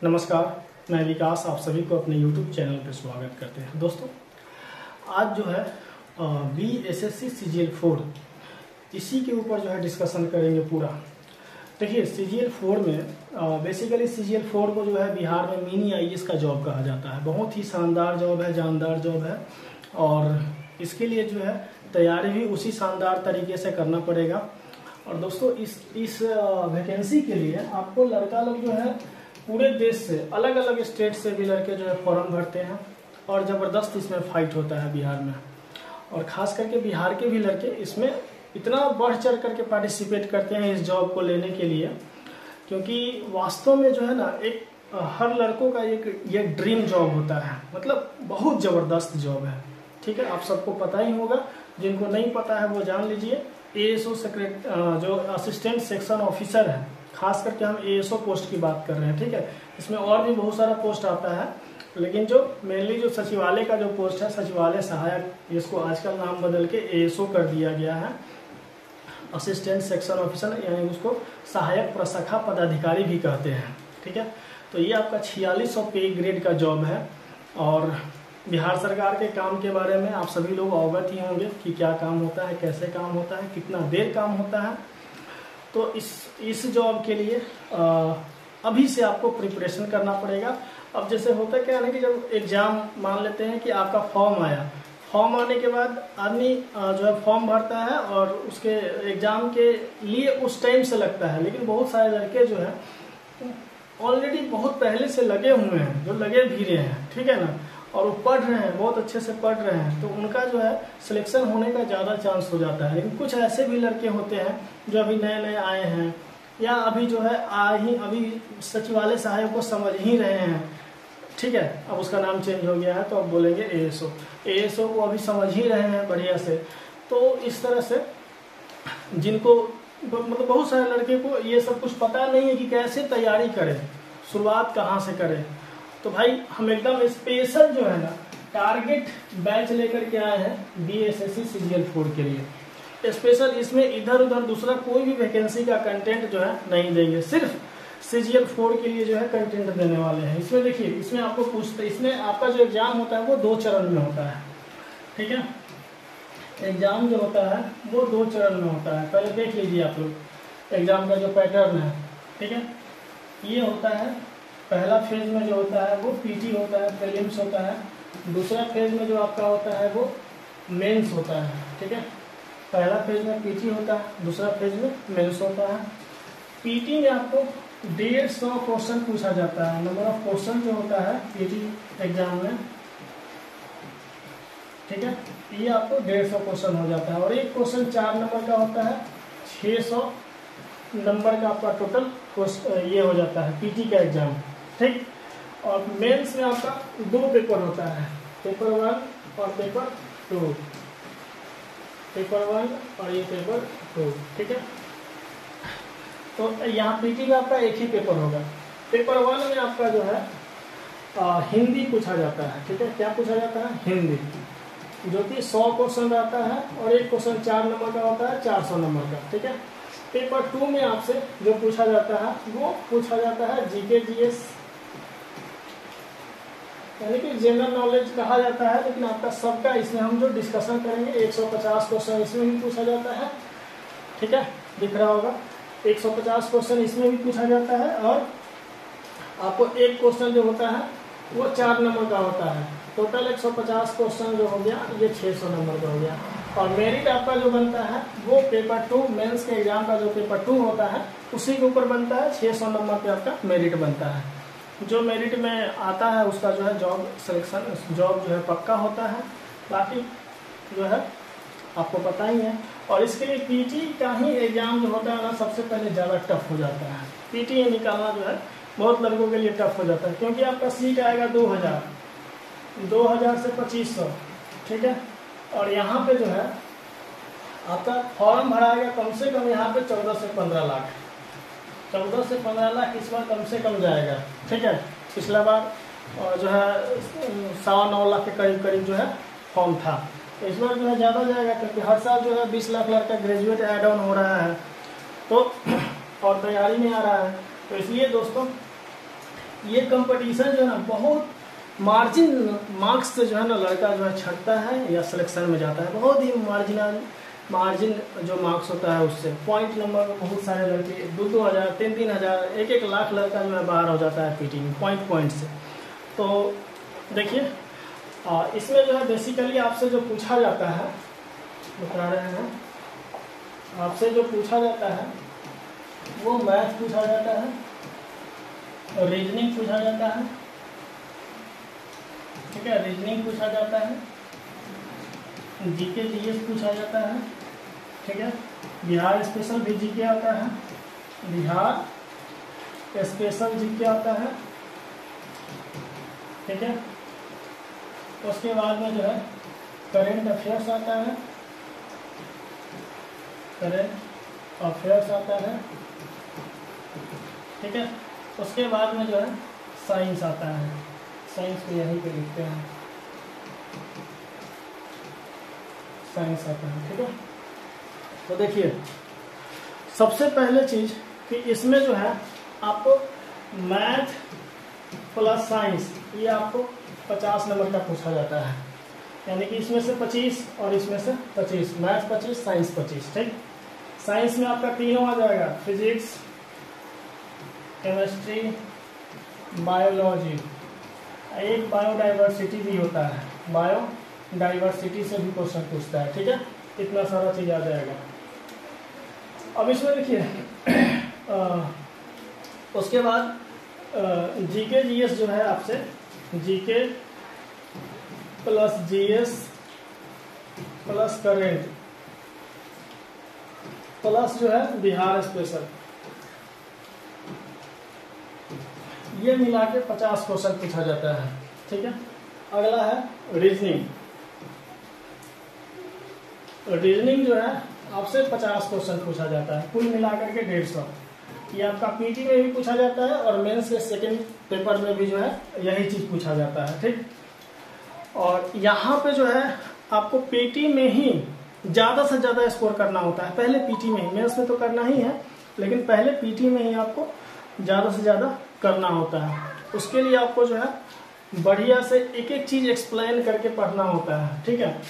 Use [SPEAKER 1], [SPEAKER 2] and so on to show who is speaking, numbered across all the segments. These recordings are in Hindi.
[SPEAKER 1] नमस्कार, मैं विकास आप सभी को अपने YouTube चैनल पर स्वागत करते हैं। दोस्तों, आज जो है BSSC CGL 4 इसी के ऊपर जो है डिस्कशन करेंगे पूरा। देखिए, CGL 4 में बेसिकली CGL 4 को जो है बिहार में मिनी IAS का जॉब कहा जाता है। बहुत ही शानदार जॉब है, जानदार जॉब है और इसके लिए जो है तैयारी भी उसी शानदार तरीके से करना पड़ेगा। और दोस्तों, इस वैकेंसी के लिए आपको लड़का लोग जो है पूरे देश से, अलग अलग स्टेट से भी लड़के जो है फॉर्म भरते हैं और ज़बरदस्त इसमें फाइट होता है बिहार में। और ख़ास करके बिहार के भी लड़के इसमें इतना बढ़ चढ़ करके पार्टिसिपेट करते हैं इस जॉब को लेने के लिए, क्योंकि वास्तव में जो है ना, एक हर लड़कों का ये ड्रीम जॉब होता है। मतलब बहुत ज़बरदस्त जॉब है। ठीक है, आप सबको पता ही होगा, जिनको नहीं पता है वो जान लीजिए। ASO जो असिस्टेंट सेक्शन ऑफिसर है, खास करके हम ASO पोस्ट की बात कर रहे हैं। ठीक है, इसमें और भी बहुत सारा पोस्ट आता है, लेकिन जो मेनली जो सचिवालय का जो पोस्ट है, सचिवालय सहायक, इसको आजकल नाम बदल के ASO कर दिया गया है। असिस्टेंट सेक्शन ऑफिसर यानी उसको सहायक प्रशाखा पदाधिकारी भी कहते हैं। ठीक है, तो ये आपका 4600 पे ग्रेड का जॉब है। और बिहार सरकार के काम के बारे में आप सभी लोग अवगत ही होंगे कि क्या काम होता है, कैसे काम होता है, कितना देर काम होता है। तो इस जॉब के लिए अभी से आपको प्रिपरेशन करना पड़ेगा। अब जैसे होता क्या है ना कि जब एग्जाम मान लेते हैं कि आपका फॉर्म आया, फॉर्म आने के बाद आदमी जो है फॉर्म भरता है और उसके एग्जाम के लिए उस टाइम से लगता है। लेकिन बहुत सारे लड़के जो है ऑलरेडी बहुत पहले से लगे हुए हैं, जो लगे भी रहे हैं। ठीक है ना, और वो पढ़ रहे हैं, बहुत अच्छे से पढ़ रहे हैं, तो उनका जो है सिलेक्शन होने का ज़्यादा चांस हो जाता है। लेकिन कुछ ऐसे भी लड़के होते हैं जो अभी नए नए आए हैं, या अभी जो है अभी सचिवालय सहायक को समझ ही रहे हैं। ठीक है, अब उसका नाम चेंज हो गया है तो अब बोलेंगे ASO को अभी समझ ही रहे हैं बढ़िया से। तो इस तरह से जिनको मतलब बहुत सारे लड़के को ये सब कुछ पता नहीं है कि कैसे तैयारी करें, शुरुआत कहाँ से करें। तो भाई हम एकदम स्पेशल जो है ना टारगेट बैच लेकर के आए हैं BSSC CGL 4 के लिए स्पेशल। इसमें इधर उधर दूसरा कोई भी वैकेंसी का कंटेंट जो है नहीं देंगे, सिर्फ CGL 4 के लिए जो है कंटेंट देने वाले हैं। इसमें देखिए, इसमें आपको पूछते, इसमें आपका जो एग्जाम होता है वो 2 चरण में होता है। ठीक है, एग्जाम जो होता है वो 2 चरण में होता है। पहले देख लीजिए आप लोग एग्जाम का जो पैटर्न है। ठीक है, ये होता है पहला फेज में जो होता है वो PT होता है, प्रीलिम्स होता है। दूसरा फेज में जो आपका होता है वो मेंस होता है। ठीक है, पहला फेज में PT होता है, दूसरा फेज में मेंस होता है। PT में आपको 150 क्वेश्चन पूछा जाता है। नंबर ऑफ क्वेश्चन जो होता है PT एग्जाम में, ठीक है, ये आपको 150 क्वेश्चन हो जाता है। और एक क्वेश्चन 4 नंबर का होता है, 600 नंबर का आपका टोटल ये हो जाता है PT का एग्जाम। ठीक, और मेंस में आपका 2 पेपर होता है, पेपर 1 और पेपर 2, पेपर 1 और ये पेपर 2। ठीक है, तो यहाँ PT में आपका एक ही पेपर होगा। पेपर 1 में आपका जो है हिंदी पूछा जाता है। ठीक है, क्या पूछा जाता है? हिंदी, जो कि 100 क्वेश्चन रहता है और एक क्वेश्चन 4 नंबर का होता है, 400 नंबर का। ठीक है, पेपर 2 में आपसे जो पूछा जाता है वो पूछा जाता है GK GS, यानी कि जनरल नॉलेज कहा जाता है। लेकिन आपका सबका इसमें हम जो डिस्कशन करेंगे 150 क्वेश्चन इसमें भी पूछा जाता है। ठीक है, दिख रहा होगा, 150 क्वेश्चन इसमें भी पूछा जाता है। और आपको एक क्वेश्चन जो होता है वो 4 नंबर का होता है। टोटल 150 क्वेश्चन जो हो गया ये 600 नंबर का हो गया। और मेरिट आपका जो बनता है वो पेपर 2 मेंस के एग्जाम का जो पेपर 2 होता है उसी के ऊपर बनता है। 600 नंबर पे आपका मेरिट बनता है। जो मेरिट में आता है उसका जो है जॉब सिलेक्शन, जॉब जो है पक्का होता है। बाकी जो है आपको पता ही है। और इसके लिए PT का ही एग्जाम जो होता है ना, सबसे पहले ज़्यादा टफ हो जाता है। PT ये निकालना जो है बहुत लड़कों के लिए टफ हो जाता है, क्योंकि आपका सीट आएगा 2000 से 2500। ठीक है, और यहाँ पे जो है आपका फॉर्म भराएगा कम से कम यहाँ पे 14 से 15 लाख, 14 से 15 लाख इस बार कम से कम जाएगा। ठीक है, पिछला बार जो है 9.25 लाख के करीब करीब जो है फॉर्म था। तो इस बार जो है ज़्यादा जाएगा, क्योंकि हर साल जो है 20 लाख लड़का ग्रेजुएट ऐड ऑन हो रहा है, तो और तैयारी में आ रहा है। तो इसलिए दोस्तों ये कंपटीशन जो है ना बहुत मार्जिन मार्क्स से जो है ना लड़का जो है छटता है या सिलेक्शन में जाता है, बहुत ही मार्जिन जो मार्क्स होता है उससे पॉइंट नंबर में बहुत सारे लड़के 2-2 हज़ार 3-3 हज़ार 1-1 लाख लड़का जो है बाहर हो जाता है पीटी में पॉइंट से। तो देखिए इसमें जो है बेसिकली आपसे जो पूछा जाता है, बता रहे हैं, आपसे जो पूछा जाता है वो मैथ पूछा जाता है और रीजनिंग पूछा जाता है, ठीक है, रीजनिंग पूछा जाता है, जीके जीएस पूछा जाता है, ठीक है, बिहार स्पेशल भी जीके आता है, बिहार स्पेशल जीके आता है, ठीक है। उसके बाद में जो है करेंट अफेयर्स आता है, करेंट अफेयर्स आता है, ठीक है। उसके बाद में जो है साइंस आता है, साइंस को यहीं पे लिखते हैं, साइंस आता है, ठीक है। तो देखिए सबसे पहले चीज कि इसमें जो है आपको मैथ प्लस साइंस ये आपको 50 नंबर का पूछा जाता है, यानी कि इसमें से 25 और इसमें से 25, मैथ 25 साइंस 25, ठीक। साइंस में आपका तीनों आ जाएगा, फिजिक्स, केमिस्ट्री, बायोलॉजी, एक बायोडाइवर्सिटी भी होता है, बायोडाइवर्सिटी से भी क्वेश्चन पूछता है, ठीक है। इतना सारा चीज आ जाएगा। अब इसमें देखिए उसके बाद जीके जीएस जो है आपसे GK plus GS plus current plus जो है बिहार स्पेशल, ये मिला के 50 क्वेश्चन पूछा जाता है, ठीक है। अगला है रीजनिंग। रीजनिंग जो है आपसे 50 क्वेश्चन पूछा जाता है, कुल मिलाकर के 150। ये आपका पीटी में भी पूछा जाता है और मेंस के सेकंड पेपर में भी जो है यही चीज पूछा जाता है, ठीक। और यहाँ पे जो है आपको पीटी में ही ज्यादा से ज्यादा स्कोर करना होता है, पहले पीटी में ही, मेंस में तो करना ही है, लेकिन पहले पीटी में ही आपको ज्यादा से ज्यादा करना होता है। उसके लिए आपको जो है बढ़िया से एक एक चीज एक्सप्लेन करके पढ़ना होता है, ठीक है।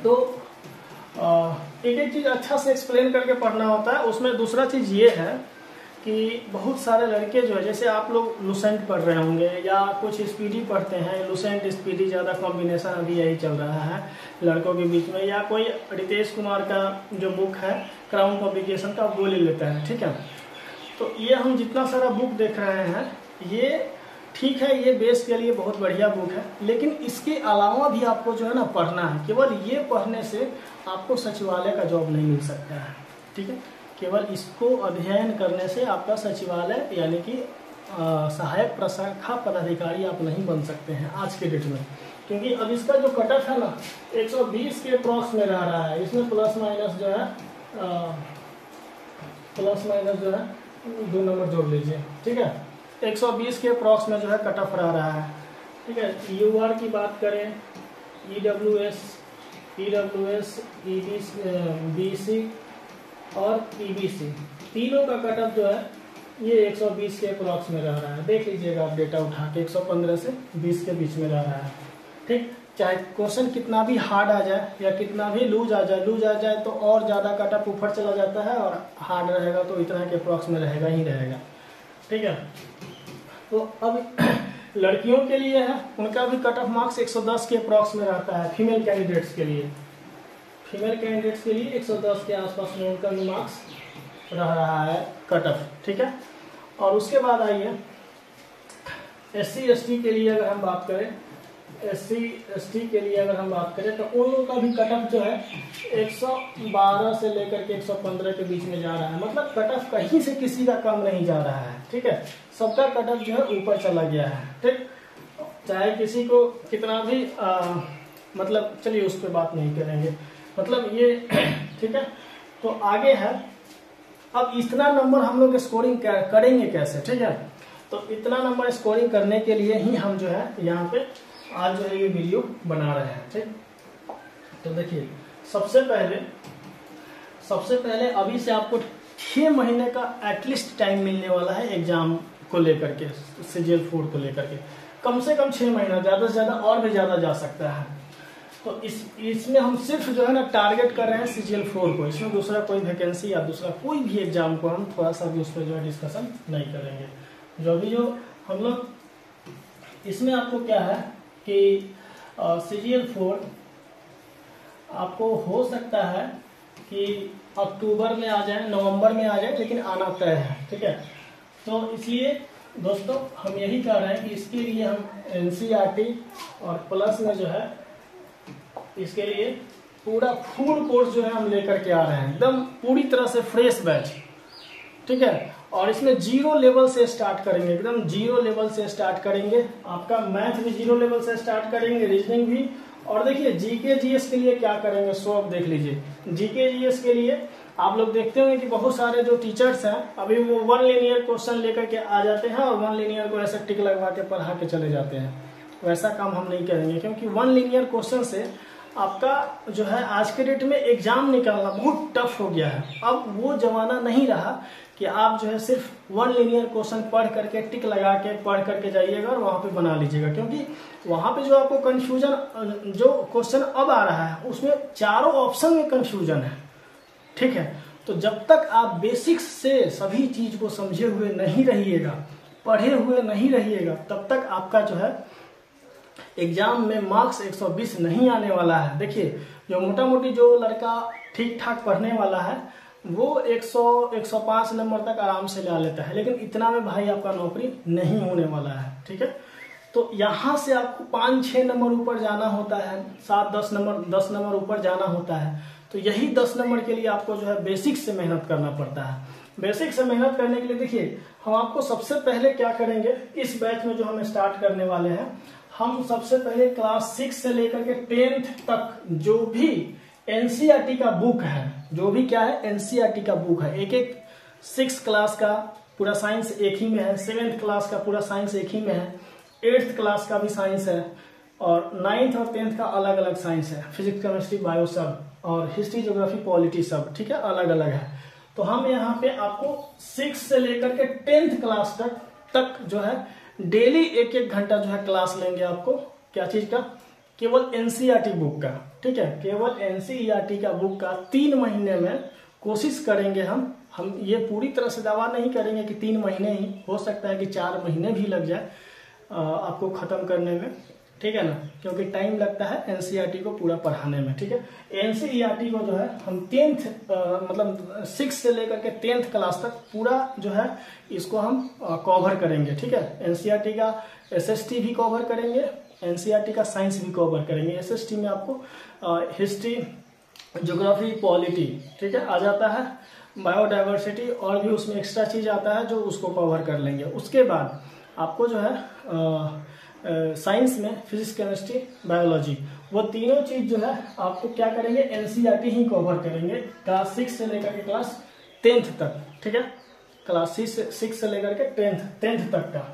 [SPEAKER 1] तो एक एक चीज अच्छा से एक्सप्लेन करके पढ़ना होता है। उसमें दूसरा चीज ये है कि बहुत सारे लड़के जो है, जैसे आप लोग लुसेंट पढ़ रहे होंगे या कुछ स्पीडी पढ़ते हैं, लुसेंट स्पीडी ज़्यादा कॉम्बिनेशन अभी यही चल रहा है लड़कों के बीच में, या कोई रितेश कुमार का जो बुक है क्राउन पब्लिकेशन का वो ले लेता है, ठीक है। तो ये हम जितना सारा बुक देख रहे हैं ये ठीक है, ये बेस के लिए बहुत बढ़िया बुक है, लेकिन इसके अलावा भी आपको जो है ना पढ़ना है। केवल ये पढ़ने से आपको सचिवालय का जॉब नहीं मिल सकता है, ठीक है। केवल इसको अध्ययन करने से आपका सचिवालय यानी कि सहायक प्रशाखा पदाधिकारी आप नहीं बन सकते हैं आज के डेट में, क्योंकि अब इसका जो कट ऑफ है ना 120 के अप्रॉक्स में रह रहा है। इसमें प्लस माइनस जो है 2 नंबर जोड़ लीजिए, ठीक है। 120 के अप्रॉक्स में जो है कट ऑफ रह रहा है, ठीक है। यूआर की बात करें, ईडब्ल्यूएस, बीसी और ईबीसी, तीनों का कट ऑफ जो है ये 120 के अप्रॉक्स में रह रहा है। देख लीजिएगा आप डेटा उठा के 115 से 20 के बीच में रह रहा है, ठीक। चाहे क्वेश्चन कितना भी हार्ड आ जाए या कितना भी लूज आ जाए तो और ज़्यादा कट ऑफ ऊपर चला जाता है, और हार्ड रहेगा तो इतना के अप्रॉक्स में रहेगा ही रहेगा, ठीक है। तो अब लड़कियों के लिए है, उनका भी कट ऑफ मार्क्स 110 के अप्रॉक्स में रहता है। फीमेल कैंडिडेट्स के लिए 110 के आसपास में उनका भी मार्क्स रह रहा है कट ऑफ, ठीक है। और उसके बाद आइए SC ST के लिए अगर हम बात करें, तो उन लोगों का भी कट ऑफ जो है 112 से लेकर के 115 के बीच में जा रहा है। मतलब कट ऑफ कहीं से किसी का कम नहीं जा रहा है, ठीक है। सबका कट ऑफ जो है ऊपर चला गया है, ठीक। चाहे किसी को कितना भी मतलब चलिए उस पर बात नहीं करेंगे, मतलब ये ठीक है। तो आगे है, अब इतना नंबर हम लोग स्कोरिंग करेंगे कैसे, ठीक है। तो इतना नंबर स्कोरिंग करने के लिए ही हम जो है यहाँ पे आज जो है ये वीडियो बना रहे हैं, ठीक। तो देखिए सबसे पहले अभी से आपको 6 महीने का एटलीस्ट टाइम मिलने वाला है एग्जाम को लेकर के, CGL 4 को लेकर के कम से कम 6 महीना, ज़्यादा से ज़्यादा और भी ज़्यादा जा सकता है। तो इसमें हम सिर्फ जो है ना टारगेट कर रहे हैं CGL 4 को। इसमें दूसरा कोई वैकेंसी या दूसरा कोई भी एग्जाम को हम थोड़ा सा भी उस पर जो है डिस्कशन नहीं करेंगे। जो हम लोग इसमें आपको क्या है कि CGL 4 आपको हो सकता है कि अक्टूबर में आ जाए, नवंबर में आ जाए, लेकिन आना तय है, ठीक है। तो इसलिए दोस्तों हम यही कह रहे हैं कि इसके लिए हम NCERT और प्लस में जो है इसके लिए पूरा फुल कोर्स जो है हम लेकर के आ रहे हैं, एकदम पूरी तरह से फ्रेश बैच, ठीक है। और इसमें 0 लेवल से स्टार्ट करेंगे, एकदम 0 लेवल से स्टार्ट करेंगे। आपका मैथ भी 0 लेवल से स्टार्ट करेंगे, रीजनिंग भी। और देखिए GK GS के लिए क्या करेंगे, सो आप देख लीजिए। GK GS के लिए आप लोग देखते होंगे कि बहुत सारे जो टीचर्स हैं अभी वो 1 लीनियर क्वेश्चन लेकर के आ जाते हैं और 1 लीनियर को ऐसे टिक लगवा के पढ़ा के चले जाते हैं। वैसा काम हम नहीं करेंगे, क्योंकि 1 लीनियर क्वेश्चन से आपका जो है आज के डेट में एग्जाम निकालना बहुत टफ हो गया है। अब वो जमाना नहीं रहा कि आप जो है सिर्फ 1 लीनियर क्वेश्चन पढ़ करके टिक लगा के पढ़ करके जाइएगा और वहां पे बना लीजिएगा, क्योंकि वहां पे जो आपको कंफ्यूजन, जो क्वेश्चन अब आ रहा है उसमें चारों ऑप्शन में कंफ्यूजन है, ठीक है। तो जब तक आप बेसिक्स से सभी चीज को समझे हुए नहीं रहिएगा, पढ़े हुए नहीं रहिएगा, तब तक आपका जो है एग्जाम में मार्क्स 120 नहीं आने वाला है। देखिए जो मोटा मोटी जो लड़का ठीक ठाक पढ़ने वाला है वो 100-105 नंबर तक आराम से ला लेता है, लेकिन इतना में भाई आपका नौकरी नहीं होने वाला है, ठीक है। तो यहाँ से आपको 5-6 नंबर ऊपर जाना होता है, 7-10 नंबर ऊपर जाना होता है। तो यही 10 नंबर के लिए आपको जो है बेसिक से मेहनत करना पड़ता है। बेसिक से मेहनत करने के लिए देखिए हम आपको सबसे पहले क्या करेंगे, इस बैच में जो हम स्टार्ट करने वाले हैं, हम सबसे पहले क्लास 6 से लेकर के 10th तक जो भी NCERT का बुक है, जो भी क्या है NCERT का बुक है, एक 6 क्लास का पूरा साइंस एक ही में है, 7th क्लास का पूरा साइंस एक ही में है, 8th क्लास का भी साइंस है, और 9th और 10th का अलग अलग साइंस है, फिजिक्स केमिस्ट्री बायो सब, और हिस्ट्री ज्योग्राफी पॉलिटी सब, ठीक है, अलग अलग है। तो हम यहाँ पे आपको 6 से लेकर के 10th क्लास तक जो है डेली 1-1 घंटा जो है क्लास लेंगे आपको, क्या चीज का, केवल NCERT बुक का, ठीक है, केवल NCERT का बुक का 3 महीने में कोशिश करेंगे हम ये पूरी तरह से दावा नहीं करेंगे कि 3 महीने ही, हो सकता है कि 4 महीने भी लग जाए आपको खत्म करने में, ठीक है ना, क्योंकि टाइम लगता है NCERT को पूरा पढ़ाने में, ठीक है। NCERT को जो है हम 10th मतलब 6 से लेकर के 10th क्लास तक पूरा जो है इसको हम कवर करेंगे, ठीक है। NCERT का SST भी कवर करेंगे, NCERT का साइंस भी कवर करेंगे। SST में आपको हिस्ट्री ज्योग्राफी पॉलिटी, ठीक है, आ जाता है, बायोडाइवर्सिटी और भी उसमें एक्स्ट्रा चीज आता है जो उसको कवर कर लेंगे। उसके बाद आपको जो है साइंस में फिजिक्स केमिस्ट्री बायोलॉजी, वो तीनों चीज जो है आपको क्या करेंगे, NCERT ही कवर करेंगे क्लास 6 से लेकर के क्लास 10th तक, ठीक है, क्लास 6 से लेकर के 10th तक का,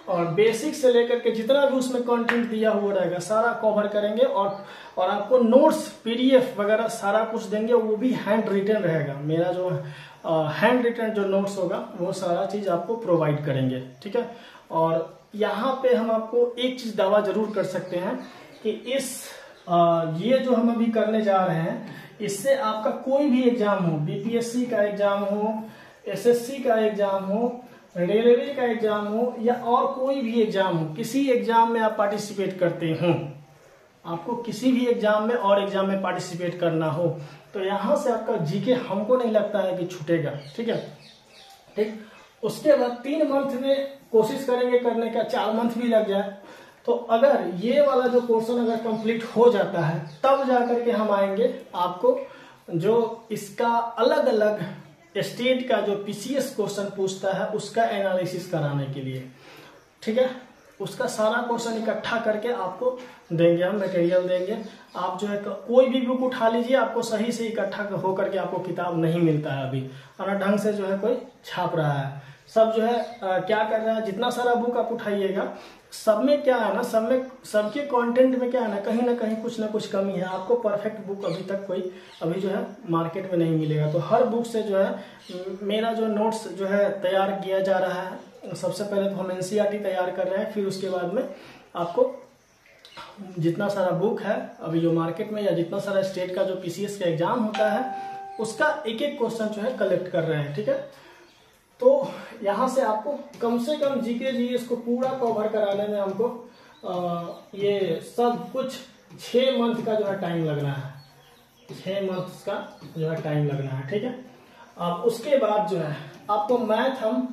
[SPEAKER 1] और बेसिक से लेकर के जितना भी उसमें कंटेंट दिया हुआ रहेगा सारा कवर करेंगे। और आपको नोट्स PDF वगैरह सारा कुछ देंगे, वो भी हैंड रिटन रहेगा। मेरा जो हैंड रिटन जो नोट्स होगा वो सारा चीज आपको प्रोवाइड करेंगे, ठीक है। और यहाँ पे हम आपको एक चीज दावा जरूर कर सकते हैं कि ये जो हम अभी करने जा रहे हैं, इससे आपका कोई भी एग्जाम हो, BPSC का एग्जाम हो, SSC का एग्जाम हो, रेलवे का एग्जाम हो, या और कोई भी एग्जाम हो, किसी एग्जाम में आप पार्टिसिपेट करते हो, आपको किसी भी एग्जाम में और एग्जाम में पार्टिसिपेट करना हो, तो यहाँ से आपका GK हमको नहीं लगता है कि छूटेगा, ठीक है, ठीक। उसके बाद 3 मंथ में कोशिश करेंगे करने का, 4 मंथ भी लग जाए, तो अगर ये वाला जो क्वेश्चन अगर कंप्लीट हो जाता है तब जाकर के हम आएंगे आपको जो इसका अलग अलग स्टेट का जो PCS क्वेश्चन पूछता है उसका एनालिसिस कराने के लिए, ठीक है। उसका सारा क्वेश्चन इकट्ठा करके आपको देंगे, हम मटेरियल देंगे। आप जो है कोई भी बुक उठा लीजिए, आपको सही से इकट्ठा हो करके आपको किताब नहीं मिलता है अभी, और ढंग से जो है कोई छाप रहा है, सब जो है क्या कर रहा है, जितना सारा बुक आप उठाइएगा सब में क्या है ना, सबके कंटेंट में क्या है ना कहीं कुछ ना कुछ कमी है। आपको परफेक्ट बुक अभी तक कोई अभी जो है मार्केट में नहीं मिलेगा। तो हर बुक से जो है मेरा जो नोट्स जो है तैयार किया जा रहा है, सबसे पहले तो हम एनसीईआरटी तैयार कर रहे हैं, फिर उसके बाद में आपको जितना सारा बुक है अभी जो मार्केट में, या जितना सारा स्टेट का जो पीसीएस का एग्जाम होता है उसका एक एक क्वेश्चन जो है कलेक्ट कर रहे हैं। ठीक है, तो यहाँ से आपको कम से कम जीके जीएस को पूरा कवर कराने में हमको ये सब कुछ 6 मंथ का जो है टाइम लगना है, 6 मंथ का जो है टाइम लगना है। ठीक है, अब उसके बाद जो है आपको मैथ हम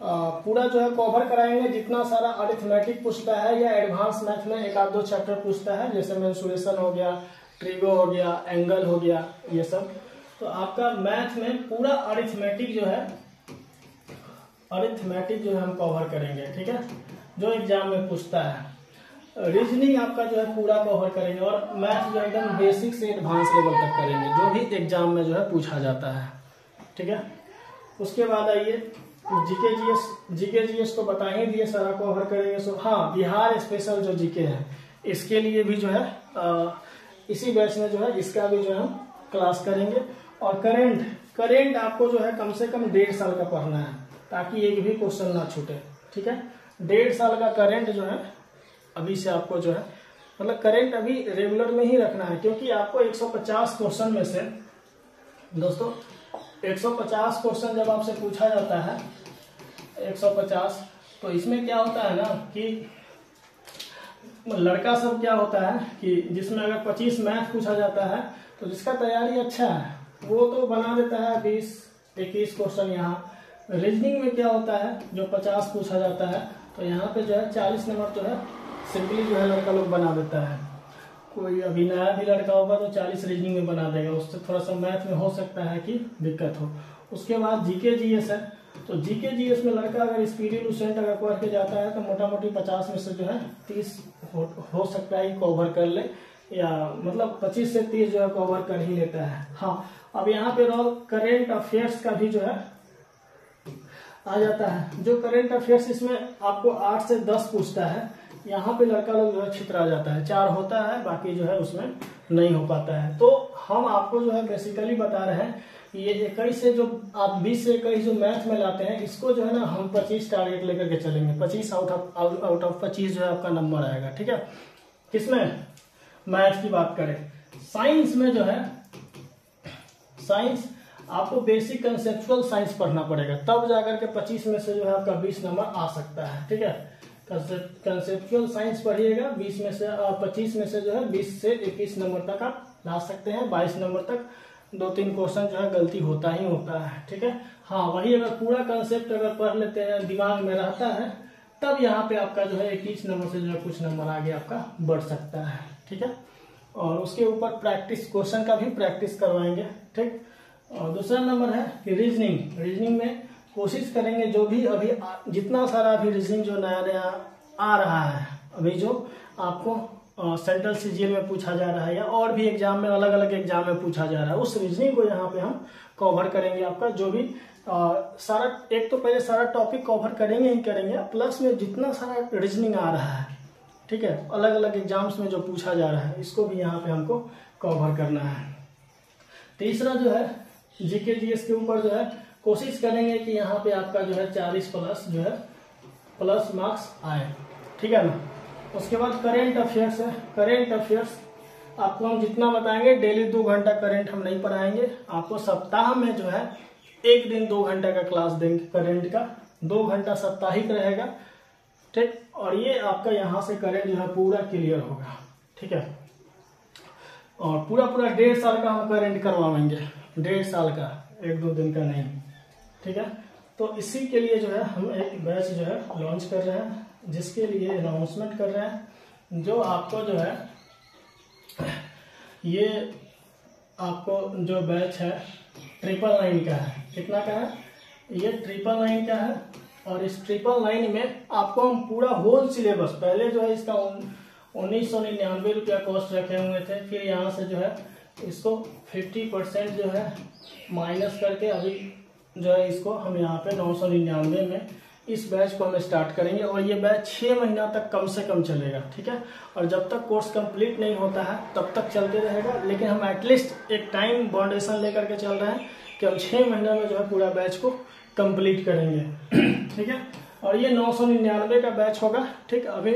[SPEAKER 1] पूरा जो है कवर कराएंगे। जितना सारा अरिथमेटिक पूछता है या एडवांस मैथ में एक आध दो चैप्टर पूछता है, जैसे मेंसुरेशन हो गया, ट्रिगो हो गया, एंगल हो गया, ये सब, तो आपका मैथ में पूरा अरिथमेटिक जो है हम कवर करेंगे। ठीक है, जो एग्जाम में पूछता है। रीजनिंग आपका जो है पूरा कवर करेंगे, और मैथ जो एकदम बेसिक से एडवांस लेवल तक करेंगे, जो भी एग्जाम में जो है पूछा जाता है। ठीक है, उसके बाद आइए जीके जीएस तो बता ही दिए, सारा कवर करेंगे। सो हाँ, बिहार स्पेशल जो जीके है इसके लिए भी जो है इसी बैच में जो है इसका भी जो है हम क्लास करेंगे। और करेंट आपको जो है कम से कम 1.5 साल का पढ़ना है, ताकि एक भी क्वेश्चन ना छूटे। ठीक है, 1.5 साल का करेंट जो है अभी से आपको जो है मतलब करेंट अभी रेगुलर में ही रखना है, क्योंकि आपको 150 क्वेश्चन में से दोस्तों 150 क्वेश्चन जब आपसे पूछा जाता है 150, तो इसमें क्या होता है ना कि लड़का सब क्या होता है कि जिसमें अगर 25 मैथ पूछा जाता है तो जिसका तैयारी अच्छा है वो तो बना देता है 20-21 क्वेश्चन। यहाँ रीजनिंग में क्या होता है, जो 50 पूछा जाता है तो यहाँ पे जो है 40 नंबर जो है सिंपली जो है लड़का लोग बना देता है। कोई अभी नया भी लड़का होगा तो 40 रीजनिंग में बना देगा, उससे थोड़ा सा मैथ में हो सकता है कि दिक्कत हो। उसके बाद जीके जीएस है, तो जीके जीएस में लड़का अगर स्पीडी लूसेंट अगर पढ़ के जाता है तो मोटा मोटी 50 में से जो है 30 हो सकता है कवर कर ले, या मतलब 25 से 30 जो है कवर कर ही लेता है। हाँ, अब यहाँ पे करेंट अफेयर्स का भी जो है आ जाता है। जो करेंट अफेयर्स इसमें आपको 8 से 10 पूछता है, यहाँ पे लड़का लोग जो है छितरा जाता है, 4 होता है, बाकी जो है उसमें नहीं हो पाता है। तो हम आपको जो है बेसिकली बता रहे हैं ये 21 से जो आप 20 से 21 जो मैथ में लाते हैं, इसको जो है ना हम 25 टारगेट लेकर के चलेंगे। 25 आउट ऑफ 25 जो है आपका नंबर आएगा। ठीक है, किसमें मैथ की बात करें। साइंस में जो है साइंस आपको बेसिक कंसेप्चुअल साइंस पढ़ना पड़ेगा, तब जाकर के 25 में से जो है आपका 20 नंबर आ सकता है। ठीक है, कंसेप्चुअल साइंस पढ़िएगा, 20 में से 25 में से जो है 20 से 21 नंबर तक आप ला सकते हैं। 22 नंबर तक 2-3 क्वेश्चन जो है गलती होता ही होता है। ठीक है, हाँ, वही अगर पूरा कंसेप्ट अगर पढ़ लेते हैं, दिमाग में रहता है, तब यहाँ पे आपका जो है 21 नंबर से जो है कुछ नंबर आगे आपका बढ़ सकता है। ठीक है, और उसके ऊपर प्रैक्टिस क्वेश्चन का भी प्रैक्टिस करवाएंगे। ठीक, और दूसरा नंबर है कि रीजनिंग में कोशिश करेंगे जो भी अभी जितना सारा अभी रीजनिंग जो नया नया आ रहा है, अभी जो आपको सेंट्रल सीजीएल में पूछा जा रहा है या और भी एग्जाम में अलग अलग एग्जाम में पूछा जा रहा है, उस रीजनिंग को यहाँ पे हम कवर करेंगे। आपका जो भी सारा एक तो पहले सारा टॉपिक कवर करेंगे ही करेंगे, प्लस में जितना सारा रीजनिंग आ रहा है, ठीक है, अलग अलग एग्जाम्स में जो पूछा जा रहा है, इसको भी यहाँ पे हमको कवर करना है। तीसरा जो है जीके जीएस के ऊपर जो है कोशिश करेंगे कि यहाँ पे आपका जो है 40 प्लस जो है प्लस मार्क्स आए। ठीक है ना। उसके बाद करेंट अफेयर्स है। करेंट अफेयर्स आपको हम जितना बताएंगे, डेली 2 घंटा करेंट हम नहीं पढ़ाएंगे, आपको सप्ताह में जो है 1 दिन 2 घंटा का क्लास देंगे करेंट का, 2 घंटा साप्ताहिक रहेगा। ठीक, और ये आपका यहाँ से करेंट जो है पूरा क्लियर होगा। ठीक है, और पूरा 1.5 साल का हम करेंट करवाएंगे, 1.5 साल का, 1-2 दिन का नहीं। ठीक है, तो इसी के लिए जो है हम एक बैच जो है लॉन्च कर रहे हैं, जिसके लिए अनाउंसमेंट कर रहे हैं। जो आपको जो है ये आपको जो बैच है 999 का है। कितना का है ये? 999 का है। और इस 999 में आपको हम पूरा होल सिलेबस, पहले जो है इसका 1999 रुपया कॉस्ट रखे हुए थे, फिर यहाँ से जो है इसको 50% जो है माइनस करके अभी जो है इसको हम यहाँ पे 999 में इस बैच को हम स्टार्ट करेंगे। और ये बैच 6 महीना तक कम से कम चलेगा। ठीक है, और जब तक कोर्स कंप्लीट नहीं होता है तब तक चलते रहेगा, लेकिन हम एटलीस्ट एक टाइम बाउंडेशन लेकर के चल रहे हैं कि हम 6 महीना में जो है पूरा बैच को कंप्लीट करेंगे। ठीक है, और ये 999 का बैच होगा। ठीक, अभी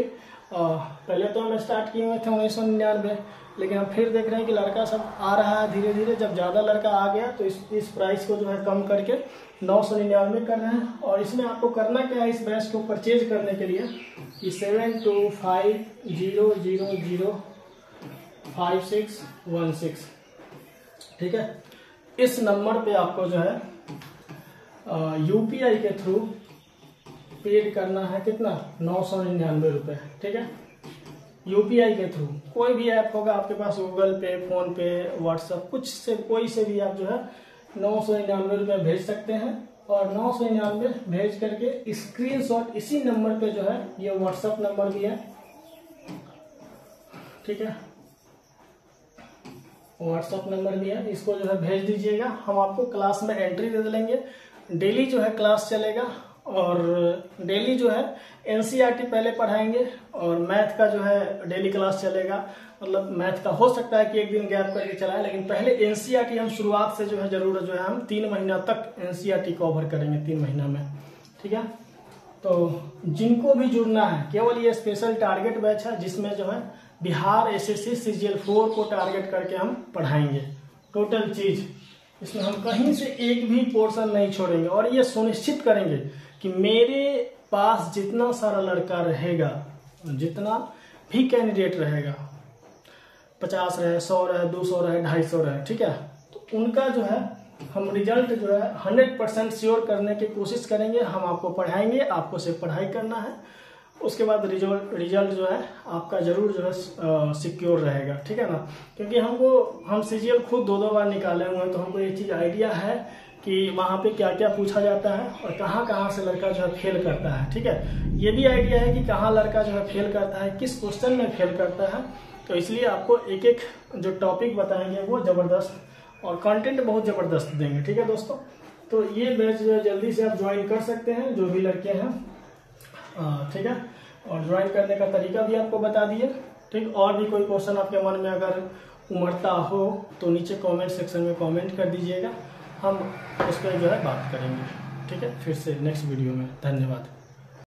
[SPEAKER 1] पहले तो हम स्टार्ट किए हुए थे 1999, लेकिन हम फिर देख रहे हैं कि लड़का सब आ रहा है धीरे धीरे। जब ज़्यादा लड़का आ गया तो इस प्राइस को जो है कम करके 999 कर रहे हैं। और इसमें आपको करना क्या है, इस बैच को परचेज करने के लिए कि 7250005616, ठीक है, इस नंबर पे आपको जो है UPI के थ्रू पेड करना है। कितना? 999 रुपये। ठीक है, UPI के थ्रू कोई भी ऐप होगा आपके पास, गूगल पे, फोन पे, व्हाट्सएप, कुछ से कोई से भी आप जो है 999 रुपये भेज सकते हैं। और 999 भेज करके स्क्रीनशॉट इसी नंबर पे जो है, ये व्हाट्सएप नंबर भी है, ठीक है, व्हाट्सएप नंबर भी है, इसको जो है भेज दीजिएगा। हम आपको क्लास में एंट्री दे देंगे। डेली जो है क्लास चलेगा और डेली जो है NCERT पहले पढ़ाएंगे और मैथ का जो है डेली क्लास चलेगा। मतलब मैथ का हो सकता है कि एक दिन गैप करके चलाएं, लेकिन पहले NCERT हम शुरुआत से जो है जरूर जो है हम 3 महीना तक NCERT कवर करेंगे 3 महीना में। ठीक है, तो जिनको भी जुड़ना है, केवल ये स्पेशल टारगेट बैच है जिसमें जो है बिहार SSC CGL 4 को टारगेट करके हम पढ़ाएंगे टोटल चीज। इसमें हम कहीं से एक भी पोर्शन नहीं छोड़ेंगे और ये सुनिश्चित करेंगे कि मेरे पास जितना सारा लड़का रहेगा, जितना भी कैंडिडेट रहेगा, 50 रहे, 100 रहे, 200 रहे, 250 रहे, ठीक है, तो उनका जो है हम रिजल्ट जो है 100% श्योर करने की कोशिश करेंगे। हम आपको पढ़ाएंगे, आपको सिर्फ पढ़ाई करना है, उसके बाद रिजल्ट जो है आपका जरूर जो है सिक्योर रहेगा। ठीक है ना, क्योंकि हम CGL खुद 2-2 बार निकाले हुए हैं, तो हमको ये चीज आइडिया है कि वहाँ पे क्या क्या पूछा जाता है और कहाँ कहाँ से लड़का जो है फेल करता है। ठीक है, ये भी आइडिया है कि कहाँ लड़का जो है फेल करता है, किस क्वेश्चन में फेल करता है। तो इसलिए आपको एक एक जो टॉपिक बताएंगे वो जबरदस्त और कंटेंट बहुत जबरदस्त देंगे। ठीक है दोस्तों, तो ये बैच जो है जल्दी से आप ज्वाइन कर सकते हैं जो भी लड़के हैं। ठीक है, और ज्वाइन करने का तरीका भी आपको बता दिए। ठीक, और भी कोई क्वेश्चन आपके मन में अगर उमड़ता हो तो नीचे कमेंट सेक्शन में कमेंट कर दीजिएगा, हम उस पर जो है बात करेंगे। ठीक है, फिर से नेक्स्ट वीडियो में। धन्यवाद।